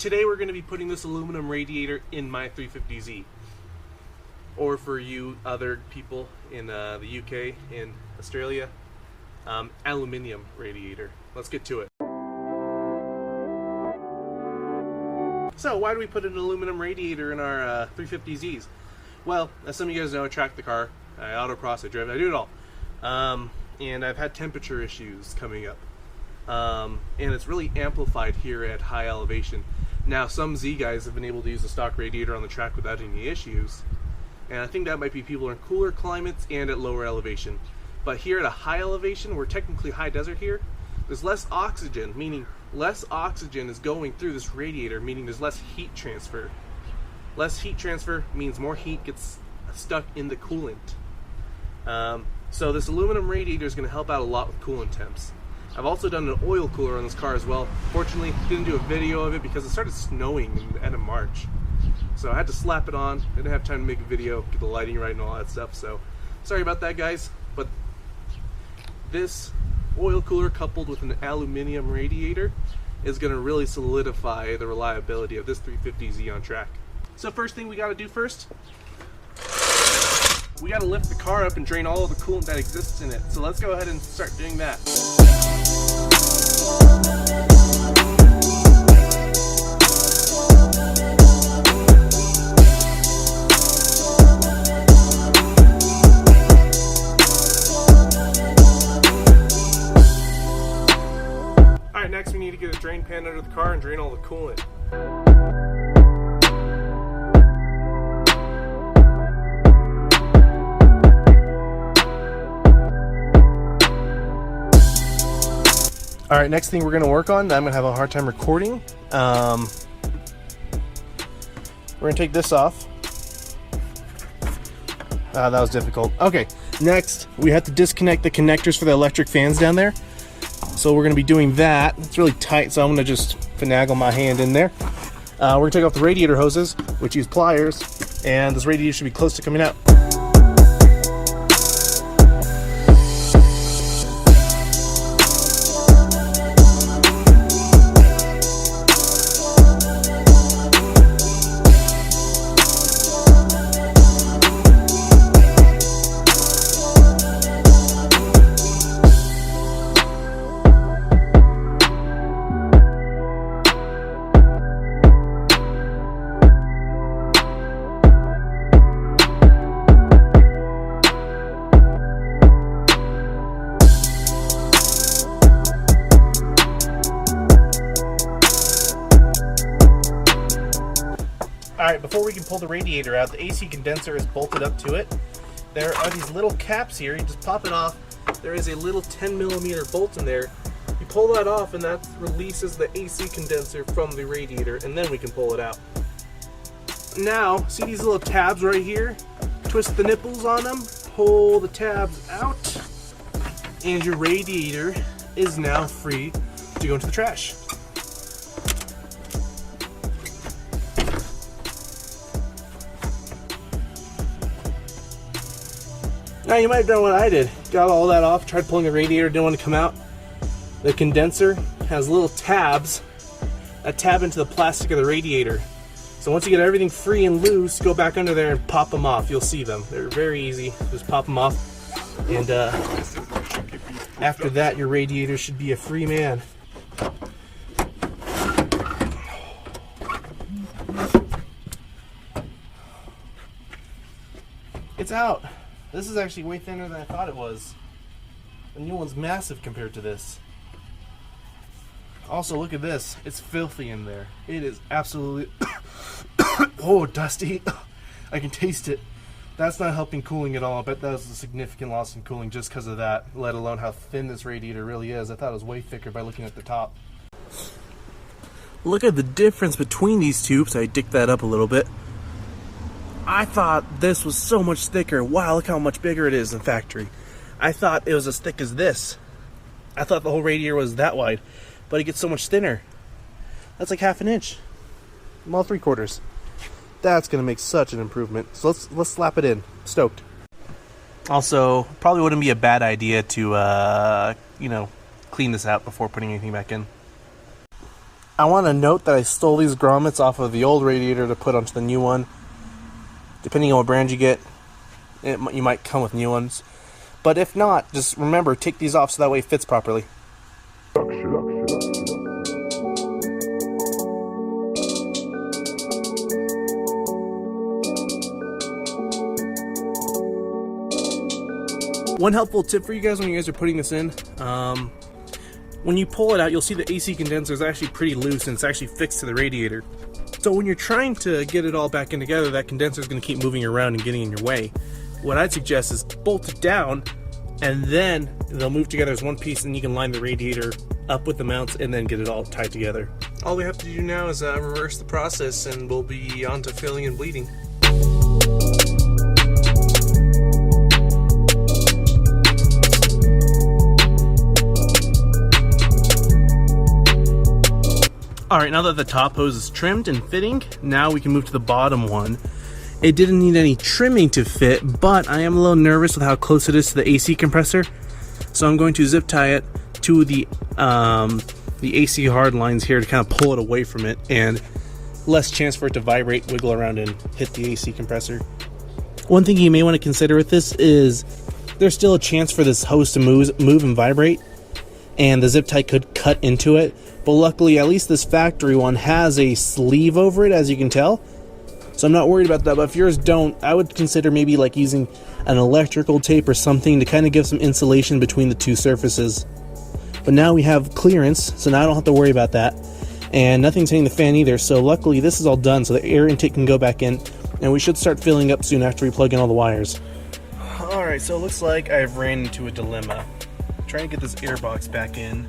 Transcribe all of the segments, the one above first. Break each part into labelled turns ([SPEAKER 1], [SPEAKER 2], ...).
[SPEAKER 1] today we're going to be putting this aluminum radiator in my 350Z. Or for you other people in the UK and Australia, aluminium radiator. Let's get to it. So why do we put an aluminum radiator in our 350Zs? Well, as some of you guys know, I track the car, I autocross, I drift, I do it all. And I've had temperature issues coming up. And it's really amplified here at high elevation. Now, some Z guys have been able to use the stock radiator on the track without any issues. And I think that might be people in cooler climates and at lower elevation. But here at a high elevation, we're technically high desert here, there's less oxygen, meaning less oxygen is going through this radiator, meaning there's less heat transfer. Less heat transfer means more heat gets stuck in the coolant. So this aluminum radiator is going to help out a lot with coolant temps. I've also done an oil cooler on this car as well. Fortunately, didn't do a video of it because it started snowing in the end of March. So I had to slap it on. I didn't have time to make a video, get the lighting right and all that stuff. So sorry about that, guys. But this oil cooler coupled with an aluminium radiator is going to really solidify the reliability of this 350Z on track. So first thing we got to do first, we got to lift the car up and drain all of the coolant that exists in it. So let's go ahead and start doing that. Alright, next we need to get a drain pan under the car and drain all the coolant. Alright, next thing we're going to work on, I'm going to have a hard time recording. We're going to take this off. That was difficult. Okay, next we have to disconnect the connectors for the electric fans down there. So we're going to be doing that. It's really tight, so I'm going to just finagle my hand in there. We're going to take off the radiator hoses, which use pliers, and this radiator should be close to coming out. Alright, before we can pull the radiator out, the AC condenser is bolted up to it. There are these little caps here. You just pop it off. There is a little 10mm bolt in there. You pull that off and that releases the AC condenser from the radiator, and then we can pull it out. Now, see these little tabs right here? Twist the nipples on them, pull the tabs out, and your radiator is now free to go into the trash. Now you might have done what I did. Got all that off, tried pulling the radiator, didn't want to come out. The condenser has little tabs that tab into the plastic of the radiator. So once you get everything free and loose, go back under there and pop them off. You'll see them. They're very easy. Just pop them off. And after that, your radiator should be a free man. It's out. This is actually way thinner than I thought it was. The new one's massive compared to this. Also, look at this. It's filthy in there. It is absolutely... oh, dusty. I can taste it. That's not helping cooling at all. I bet that was a significant loss in cooling just because of that, let alone how thin this radiator really is. I thought it was way thicker by looking at the top. Look at the difference between these tubes. I dicked that up a little bit. I thought this was so much thicker. Wow, look how much bigger it is in factory. I thought it was as thick as this. I thought the whole radiator was that wide, but it gets so much thinner. That's like half an inch. Well, 3/4. That's gonna make such an improvement. So let's slap it in. Stoked. Also, probably wouldn't be a bad idea to clean this out before putting anything back in. I want to note that I stole these grommets off of the old radiator to put onto the new one. Depending on what brand you get, you might come with new ones. But if not, just remember, take these off so that way it fits properly. One helpful tip for you guys when you guys are putting this in, when you pull it out, you'll see the AC condenser is actually pretty loose and it's actually fixed to the radiator. So when you're trying to get it all back in together, that condenser is going to keep moving around and getting in your way. What I'd suggest is bolt it down, and then they'll move together as one piece, and you can line the radiator up with the mounts and then get it all tied together. All we have to do now is reverse the process, and we'll be on to filling and bleeding. Alright, now that the top hose is trimmed and fitting, now we can move to the bottom one. It didn't need any trimming to fit, but I am a little nervous with how close it is to the AC compressor. So I'm going to zip tie it to the AC hard lines here to kind of pull it away from it, and less chance for it to vibrate, wiggle around, and hit the AC compressor. One thing you may want to consider with this is there's still a chance for this hose to move and vibrate, and the zip tie could cut into it. But luckily, at least this factory one has a sleeve over it, as you can tell. So I'm not worried about that, but if yours don't, I would consider maybe like using an electrical tape or something to kind of give some insulation between the two surfaces. But now we have clearance, so now I don't have to worry about that. And nothing's hitting the fan either, so luckily this is all done, so the air intake can go back in, and we should start filling up soon after we plug in all the wires. Alright, so it looks like I've ran into a dilemma. I'm trying to get this air box back in.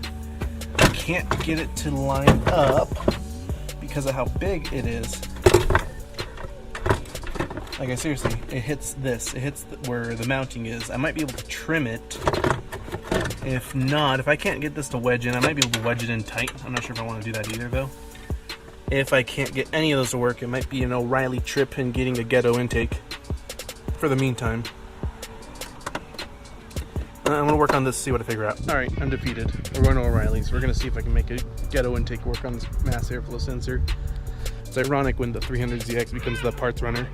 [SPEAKER 1] I can't get it to line up because of how big it is. Like, seriously, it hits this. It hits where the mounting is. I might be able to trim it. If not, if I can't get this to wedge in, I might be able to wedge it in tight. I'm not sure if I want to do that either, though. If I can't get any of those to work, it might be an O'Reilly trip in getting a ghetto intake for the meantime. I'm going to work on this, see what I figure out. Alright, I'm defeated. We're going to O'Reilly's. We're going to see if I can make a ghetto intake work on this mass airflow sensor. It's ironic when the 300ZX becomes the parts runner.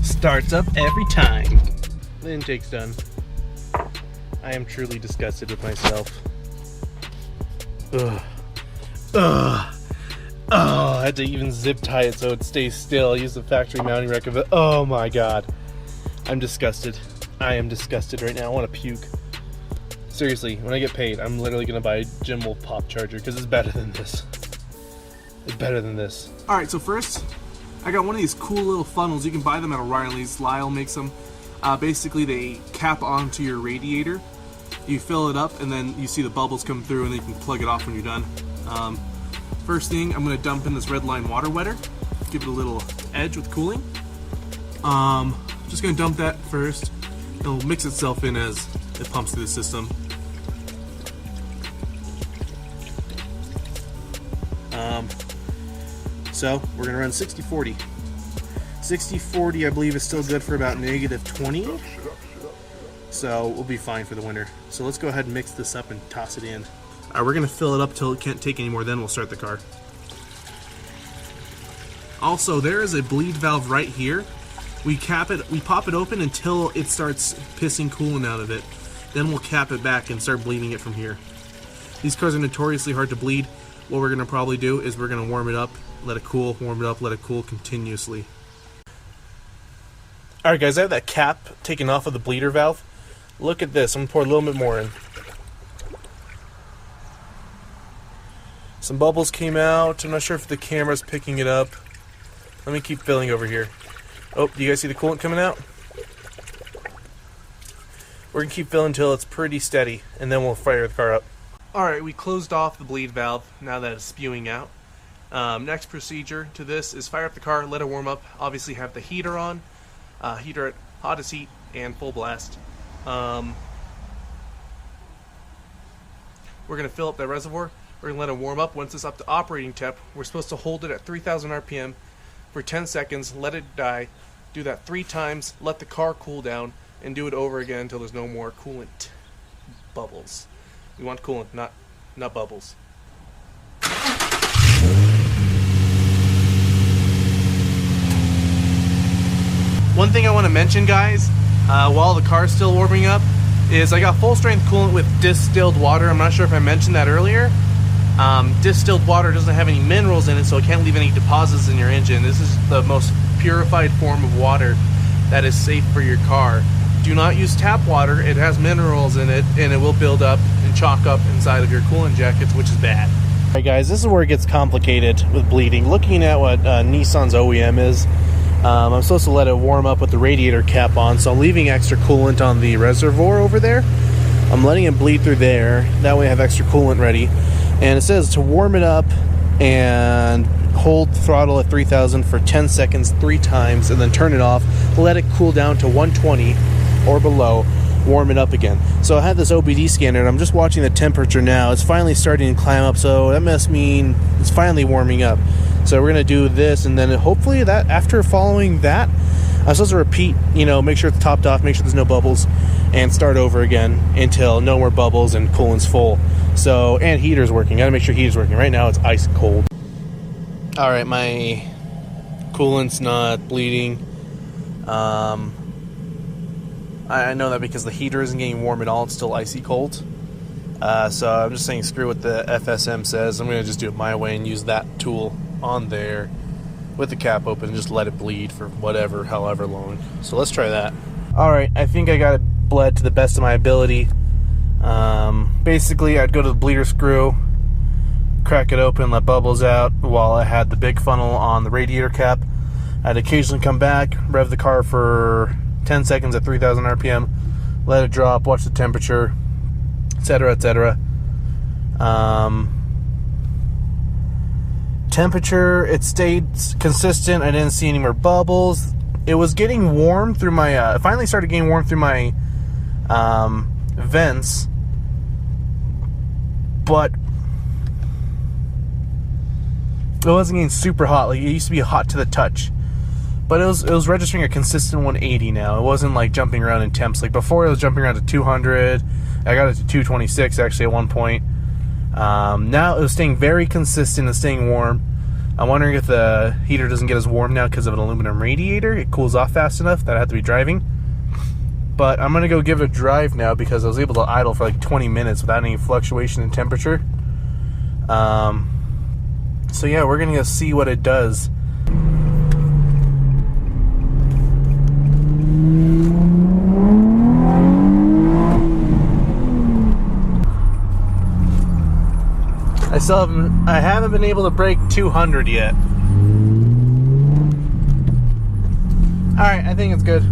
[SPEAKER 1] Starts up every time. The intake's done. I am truly disgusted with myself. Ugh. Ugh. Oh, I had to even zip tie it so it stays still. I used the factory mounting rack of it. Oh my god. I'm disgusted. I am disgusted right now. I want to puke. Seriously, when I get paid, I'm literally going to buy a Jim Wolf pop charger because it's better than this. It's better than this. Alright, so first, I got one of these cool little funnels. You can buy them at O'Reilly's. Lyle makes them. Basically, they cap onto your radiator. You fill it up, and then you see the bubbles come through, and then you can plug it off when you're done. First thing, I'm going to dump in this red line water wetter. Give it a little edge with cooling. Just going to dump that first. It'll mix itself in as it pumps through the system. So we're going to run 60-40. 60-40 I believe is still good for about -20. So we'll be fine for the winter. So let's go ahead and mix this up and toss it in. Alright, we're going to fill it up till it can't take anymore, then we'll start the car. Also, there is a bleed valve right here. We cap it, we pop it open until it starts pissing coolant out of it. Then we'll cap it back and start bleeding it from here. These cars are notoriously hard to bleed. What we're going to probably do is we're going to warm it up, let it cool, warm it up, let it cool continuously. Alright guys, I have that cap taken off of the bleeder valve. Look at this, I'm going to pour a little bit more in. Some bubbles came out. I'm not sure if the camera's picking it up. Let me keep filling over here. Oh, do you guys see the coolant coming out? We're going to keep filling until it's pretty steady, and then we'll fire the car up. Alright, we closed off the bleed valve now that it's spewing out. Next procedure to this is fire up the car, let it warm up. Obviously have the heater on. Heater at hottest heat and full blast. We're going to fill up that reservoir. We're going to let it warm up. Once it's up to operating temp, we're supposed to hold it at 3,000 RPM for 10 seconds, let it die, do that 3 times, let the car cool down, and do it over again until there's no more coolant bubbles. You want coolant, not bubbles. One thing I want to mention, guys, while the car's still warming up, is I got full strength coolant with distilled water. I'm not sure if I mentioned that earlier. Distilled water doesn't have any minerals in it, so it can't leave any deposits in your engine. This is the most purified form of water that is safe for your car. Do not use tap water. It has minerals in it, and it will build up and chalk up inside of your coolant jackets, which is bad. Alright guys, this is where it gets complicated with bleeding. Looking at what Nissan's OEM is, I'm supposed to let it warm up with the radiator cap on, so I'm leaving extra coolant on the reservoir over there. I'm letting it bleed through there. That way I have extra coolant ready. And it says to warm it up and hold throttle at 3000 for 10 seconds 3 times, and then turn it off, let it cool down to 120 or below, warm it up again. So I had this OBD scanner, and I'm just watching the temperature now. It's finally starting to climb up, so that must mean it's finally warming up. So we're going to do this, and then hopefully that after following that, I'm supposed to repeat, make sure it's topped off, make sure there's no bubbles, and start over again until no more bubbles and coolant's full. So, and heater's working. Gotta make sure heater's working. Right now it's ice cold. Alright, my coolant's not bleeding. I know that because the heater isn't getting warm at all. It's still icy cold. So I'm just saying screw what the FSM says. I'm going to just do it my way and use that tool on there with the cap open and just let it bleed for however long. So let's try that. Alright, I think I got it bled to the best of my ability. Basically, I'd go to the bleeder screw, crack it open, let bubbles out while I had the big funnel on the radiator cap. I'd occasionally come back, rev the car for 10 seconds at 3000 RPM, let it drop, watch the temperature, etc., etc. Temperature, it stayed consistent. I didn't see any more bubbles. It was getting warm through my, it finally started getting warm through my vents, but it wasn't getting super hot. Like, it used to be hot to the touch. But it was registering a consistent 180 now. It wasn't like jumping around in temps. Like before, it was jumping around to 200. I got it to 226 actually at one point. Now it was staying very consistent and staying warm. I'm wondering if the heater doesn't get as warm now because of an aluminum radiator. It cools off fast enough that I have to be driving. But I'm going to go give it a drive now because I was able to idle for like 20 minutes without any fluctuation in temperature. So yeah, we're going to go see what it does. I haven't been able to break 200 yet. Alright, I think it's good.